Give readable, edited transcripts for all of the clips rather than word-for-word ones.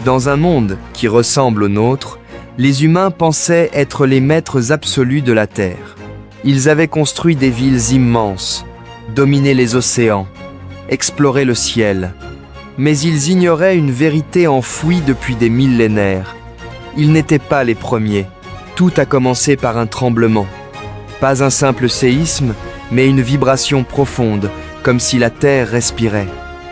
Dans un monde qui ressemble au nôtre, les humains pensaient être les maîtres absolus de la Terre. Ils avaient construit des villes immenses, dominé les océans, exploré le ciel. Mais ils ignoraient une vérité enfouie depuis des millénaires. Ils n'étaient pas les premiers. Tout a commencé par un tremblement. Pas un simple séisme, mais une vibration profonde, comme si la Terre respirait.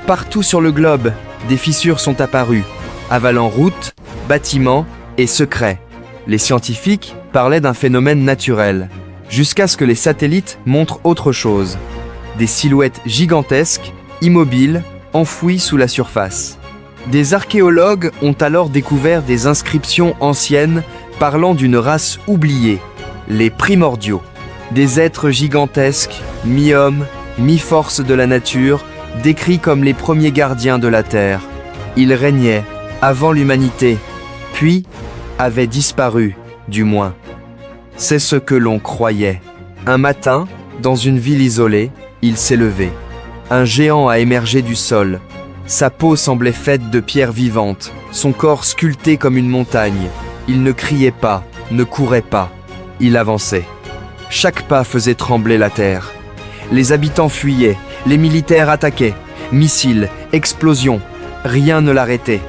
Partout sur le globe, des fissures sont apparues, avalant routes, bâtiments et secrets. Les scientifiques parlaient d'un phénomène naturel, jusqu'à ce que les satellites montrent autre chose. Des silhouettes gigantesques, immobiles, enfouies sous la surface. Des archéologues ont alors découvert des inscriptions anciennes parlant d'une race oubliée, les primordiaux. Des êtres gigantesques, mi-hommes, mi-force de la nature, décrits comme les premiers gardiens de la Terre. Ils régnaient avant l'humanité, puis avaient disparu, du moins. C'est ce que l'on croyait. Un matin, dans une ville isolée, il s'est levé. Un géant a émergé du sol. Sa peau semblait faite de pierres vivantes, son corps sculpté comme une montagne. Il ne criait pas, ne courait pas. Il avançait. Chaque pas faisait trembler la terre. Les habitants fuyaient, les militaires attaquaient. Missiles, explosions, rien ne l'arrêtait.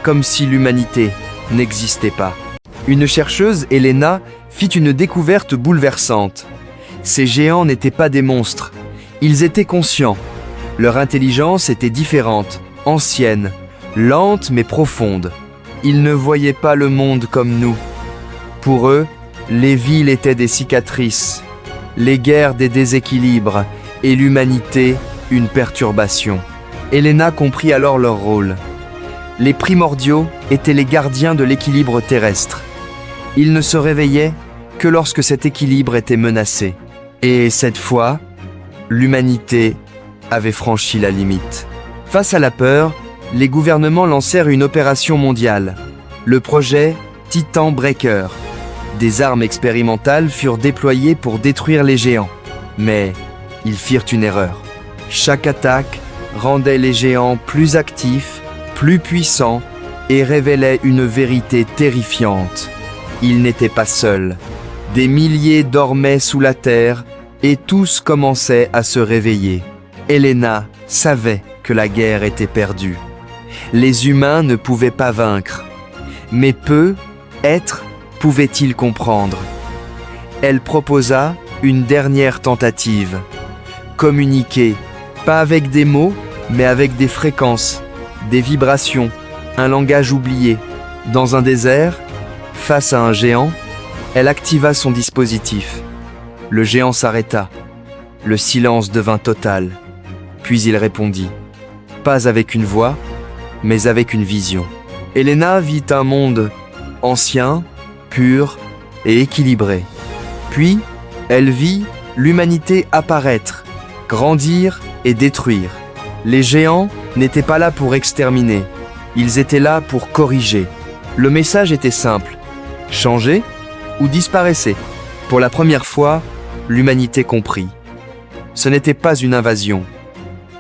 Comme si l'humanité n'existait pas. Une chercheuse, Helena, fit une découverte bouleversante. Ces géants n'étaient pas des monstres. Ils étaient conscients. Leur intelligence était différente, ancienne, lente mais profonde. Ils ne voyaient pas le monde comme nous. Pour eux, les villes étaient des cicatrices, les guerres des déséquilibres et l'humanité une perturbation. Helena comprit alors leur rôle. Les primordiaux étaient les gardiens de l'équilibre terrestre. Ils ne se réveillaient que lorsque cet équilibre était menacé. Et cette fois, l'humanité avait franchi la limite. Face à la peur, les gouvernements lancèrent une opération mondiale, le projet Titan Breaker. Des armes expérimentales furent déployées pour détruire les géants. Mais ils firent une erreur. Chaque attaque rendait les géants plus actifs, plus puissants et révélait une vérité terrifiante. Ils n'étaient pas seuls. Des milliers dormaient sous la terre et tous commençaient à se réveiller. Helena savait que la guerre était perdue. Les humains ne pouvaient pas vaincre. Mais peu, êtres, pouvaient-ils comprendre? Elle proposa une dernière tentative. Communiquer, pas avec des mots, mais avec des fréquences, des vibrations, un langage oublié. Dans un désert, face à un géant, elle activa son dispositif. Le géant s'arrêta. Le silence devint total. Puis il répondit, pas avec une voix, mais avec une vision. Helena vit un monde ancien, pur et équilibré. Puis, elle vit l'humanité apparaître, grandir et détruire. Les géants n'étaient pas là pour exterminer, ils étaient là pour corriger. Le message était simple, changez ou disparaissez. Pour la première fois, l'humanité comprit. Ce n'était pas une invasion,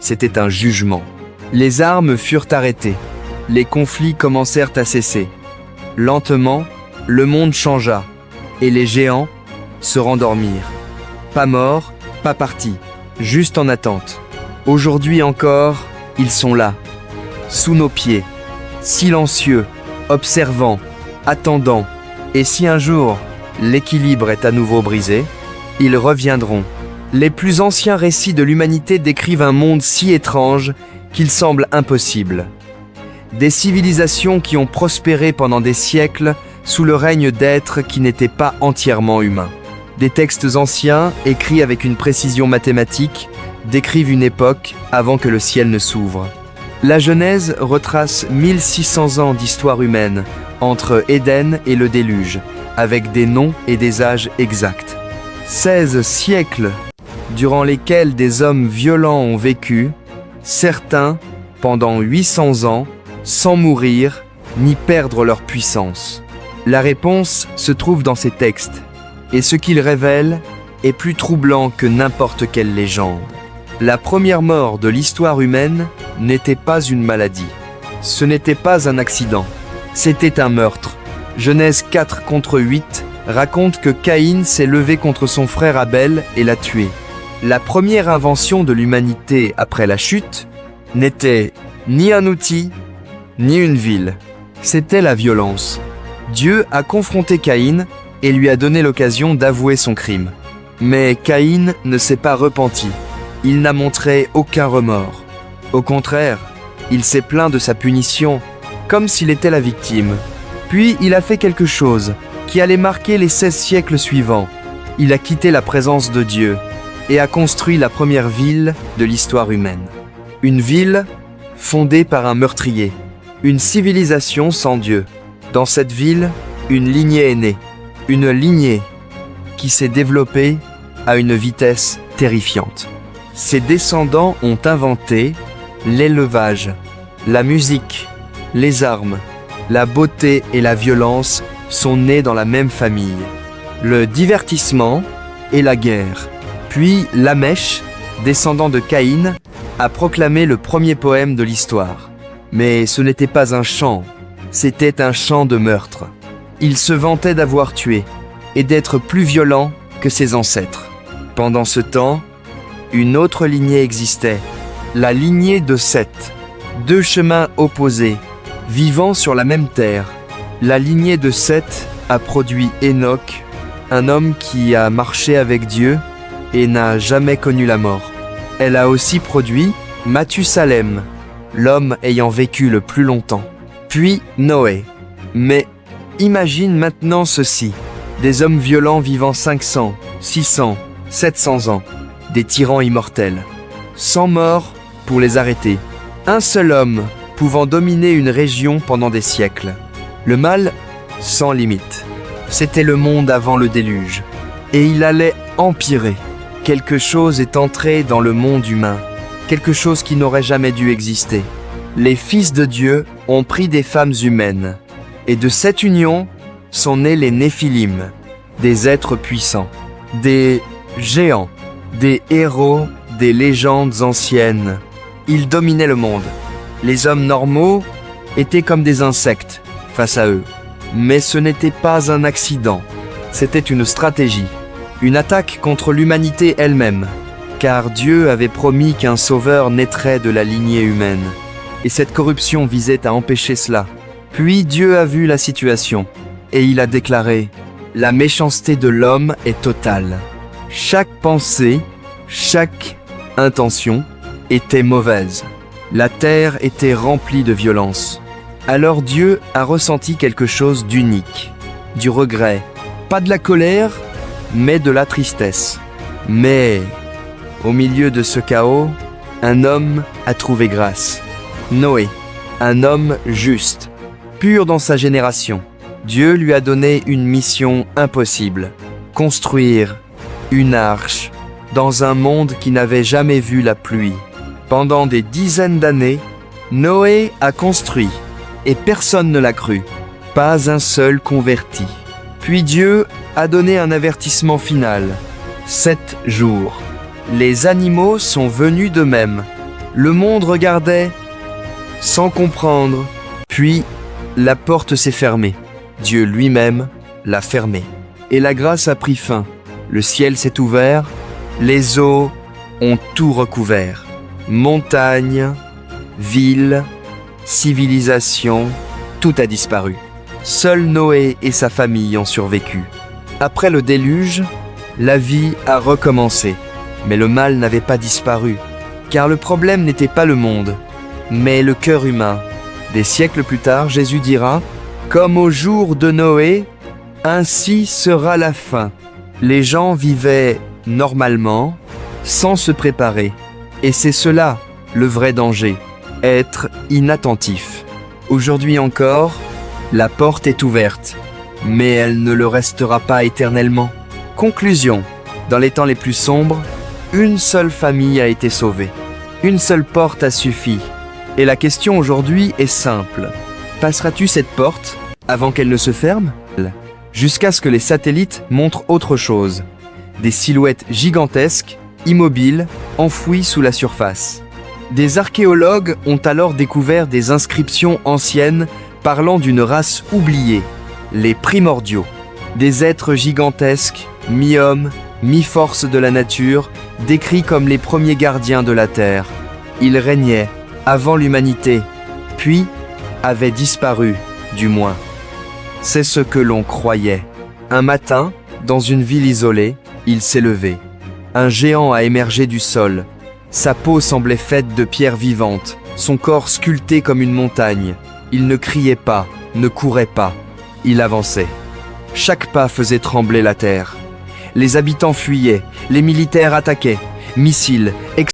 c'était un jugement. Les armes furent arrêtées, les conflits commencèrent à cesser. Lentement, le monde changea, et les géants se rendormirent. Pas morts, pas partis, juste en attente. Aujourd'hui encore, ils sont là, sous nos pieds, silencieux, observant, attendant. Et si un jour, l'équilibre est à nouveau brisé, ils reviendront. Les plus anciens récits de l'humanité décrivent un monde si étrange qu'il semble impossible. Des civilisations qui ont prospéré pendant des siècles sous le règne d'êtres qui n'étaient pas entièrement humains. Des textes anciens, écrits avec une précision mathématique, décrivent une époque avant que le ciel ne s'ouvre. La Genèse retrace 1600 ans d'histoire humaine, entre Éden et le déluge, avec des noms et des âges exacts. 16 siècles durant lesquels des hommes violents ont vécu, certains pendant 800 ans, sans mourir ni perdre leur puissance. La réponse se trouve dans ces textes, et ce qu'ils révèlent est plus troublant que n'importe quelle légende. La première mort de l'histoire humaine n'était pas une maladie. Ce n'était pas un accident. C'était un meurtre. Genèse 4 contre 8 raconte que Caïn s'est levé contre son frère Abel et l'a tué. La première invention de l'humanité après la chute n'était ni un outil, ni une ville. C'était la violence. Dieu a confronté Caïn et lui a donné l'occasion d'avouer son crime. Mais Caïn ne s'est pas repenti. Il n'a montré aucun remords. Au contraire, il s'est plaint de sa punition, comme s'il était la victime. Puis il a fait quelque chose qui allait marquer les 16 siècles suivants. Il a quitté la présence de Dieu et a construit la première ville de l'histoire humaine. Une ville fondée par un meurtrier. Une civilisation sans Dieu. Dans cette ville, une lignée est née. Une lignée qui s'est développée à une vitesse terrifiante. Ses descendants ont inventé l'élevage, la musique, les armes, la beauté et la violence sont nés dans la même famille. Le divertissement et la guerre. Puis Lamech, descendant de Caïn, a proclamé le premier poème de l'histoire. Mais ce n'était pas un chant, c'était un chant de meurtre. Il se vantait d'avoir tué et d'être plus violent que ses ancêtres. Pendant ce temps, une autre lignée existait, la lignée de Seth. Deux chemins opposés, vivant sur la même terre. La lignée de Seth a produit Enoch, un homme qui a marché avec Dieu et n'a jamais connu la mort. Elle a aussi produit Mathusalem, l'homme ayant vécu le plus longtemps. Puis Noé. Mais imagine maintenant ceci, des hommes violents vivant 500, 600, 700 ans, des tyrans immortels, sans mort pour les arrêter. Un seul homme pouvant dominer une région pendant des siècles. Le mal sans limite. C'était le monde avant le déluge. Et il allait empirer. Quelque chose est entré dans le monde humain. Quelque chose qui n'aurait jamais dû exister. Les fils de Dieu ont pris des femmes humaines. Et de cette union sont nés les Néphilim, des êtres puissants, des géants, des héros, des légendes anciennes. Ils dominaient le monde. Les hommes normaux étaient comme des insectes face à eux. Mais ce n'était pas un accident. C'était une stratégie. Une attaque contre l'humanité elle-même. Car Dieu avait promis qu'un sauveur naîtrait de la lignée humaine. Et cette corruption visait à empêcher cela. Puis Dieu a vu la situation. Et il a déclaré « La méchanceté de l'homme est totale. Chaque pensée, chaque intention était mauvaise. La terre était remplie de violence. Alors Dieu a ressenti quelque chose d'unique, du regret, pas de la colère, mais de la tristesse. Mais, au milieu de ce chaos, un homme a trouvé grâce. Noé, un homme juste, pur dans sa génération. Dieu lui a donné une mission impossible, construire une arche dans un monde qui n'avait jamais vu la pluie. Pendant des dizaines d'années, Noé a construit et personne ne l'a cru, pas un seul converti. Puis Dieu a donné un avertissement final. 7 jours. Les animaux sont venus d'eux-mêmes. Le monde regardait sans comprendre. Puis la porte s'est fermée. Dieu lui-même l'a fermée. Et la grâce a pris fin. Le ciel s'est ouvert. Les eaux ont tout recouvert. Montagnes, villes, civilisation, tout a disparu. Seul Noé et sa famille ont survécu. Après le déluge, la vie a recommencé. Mais le mal n'avait pas disparu, car le problème n'était pas le monde, mais le cœur humain. Des siècles plus tard, Jésus dira « Comme au jour de Noé, ainsi sera la fin. » Les gens vivaient normalement, sans se préparer. Et c'est cela, le vrai danger, être inattentif. Aujourd'hui encore, la porte est ouverte, mais elle ne le restera pas éternellement. Conclusion, dans les temps les plus sombres, une seule famille a été sauvée. Une seule porte a suffi. Et la question aujourd'hui est simple. Passeras-tu cette porte avant qu'elle ne se ferme ? Jusqu'à ce que les satellites montrent autre chose. Des silhouettes gigantesques, immobiles, enfouies sous la surface. Des archéologues ont alors découvert des inscriptions anciennes parlant d'une race oubliée, les primordiaux, des êtres gigantesques, mi-hommes, mi-force de la nature, décrits comme les premiers gardiens de la Terre. Ils régnaient avant l'humanité, puis avaient disparu, du moins. C'est ce que l'on croyait. Un matin, dans une ville isolée, il s'est levé. Un géant a émergé du sol. Sa peau semblait faite de pierres vivantes, son corps sculpté comme une montagne. Il ne criait pas, ne courait pas. Il avançait. Chaque pas faisait trembler la terre. Les habitants fuyaient, les militaires attaquaient. Missiles,